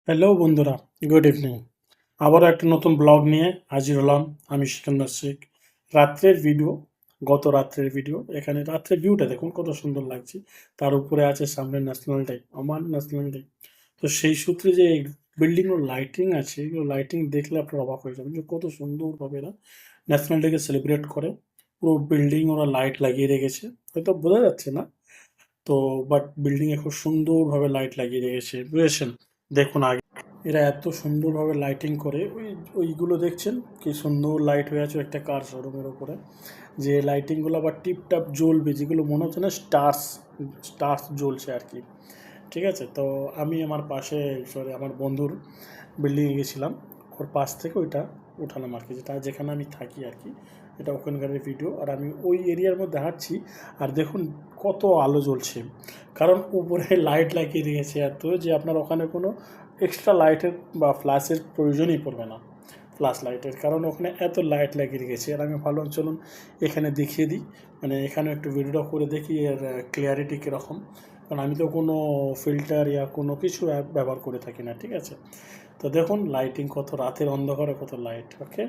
Hello বন্ধুরা, good evening. আবারও একটা নতুন ব্লগ নিয়ে হাজির হলাম। আমি সিকান্দার শেখ। রাত্রের ভিডিও, গত রাত্রের ভিডিও। এখানে রাত্রের ভিউটা দেখুন কত সুন্দর লাগছে। তার উপরে আছে সামনে ন্যাশনাল ডে, আমার ন্যাশনাল ডে। তো সেই সূত্রে যে বিল্ডিংগুলো লাইটিং আছে, এগুলো লাইটিং দেখলে আপনারা অবাক হয়ে যাবেন যে কত সুন্দরভাবে এরা ন্যাশনাল ডেকে সেলিব্রেট করে। পুরো বিল্ডিং ওরা লাইট লাগিয়ে রেখেছে, হয়তো বোঝা যাচ্ছে না। তো বাট বিল্ডিংয়ে খুব সুন্দরভাবে লাইট লাগিয়ে রেখেছে, বুঝেছেন? দেখুন আগে এরা এত সুন্দরভাবে লাইটিং করে ওইগুলো দেখছেন কি সুন্দর লাইট হয়ে আছে একটা কার শোরুমের ওপরে, যে লাইটিংগুলো আবার টিপটাপ জ্বলবে, যেগুলো মনে হচ্ছে না স্টার্স স্টার্স জ্বলছে আর কি। ঠিক আছে, তো আমি আমার পাশে, সরি আমার বন্ধুর বিল্ডিংয়ে গেছিলাম, ওর পাশ থেকে ওইটা উঠালাম আর কি, যেটা যেখানে আমি থাকি আর কি। এটা ওখানকারের ভিডিও, আর আমি ওই এরিয়ার মধ্যে হাঁটছি। আর দেখুন কত আলো জ্বলছে, কারণ উপরে লাইট লাগিয়ে দিয়েছে এত যে আপনার ওখানে কোনো এক্সট্রা লাইটের বা ফ্ল্যাশের প্রয়োজনই পড়বে না। ফ্ল্যাশ লাইটের কারণ ওখানে এত লাইট লাগিয়ে রেখেছে। আর আমি ভাবলাম চলুন এখানে দেখিয়ে দিই, মানে এখানে একটু ভিডিওটা করে দেখি এর ক্লিয়ারিটি কীরকম। কারণ আমি তো কোনো ফিল্টার ইয়া কোনো কিছু অ্যাপ ব্যবহার করে থাকি না, ঠিক আছে? তো দেখুন লাইটিং কত, রাতের অন্ধকারে কত লাইট। ওকে।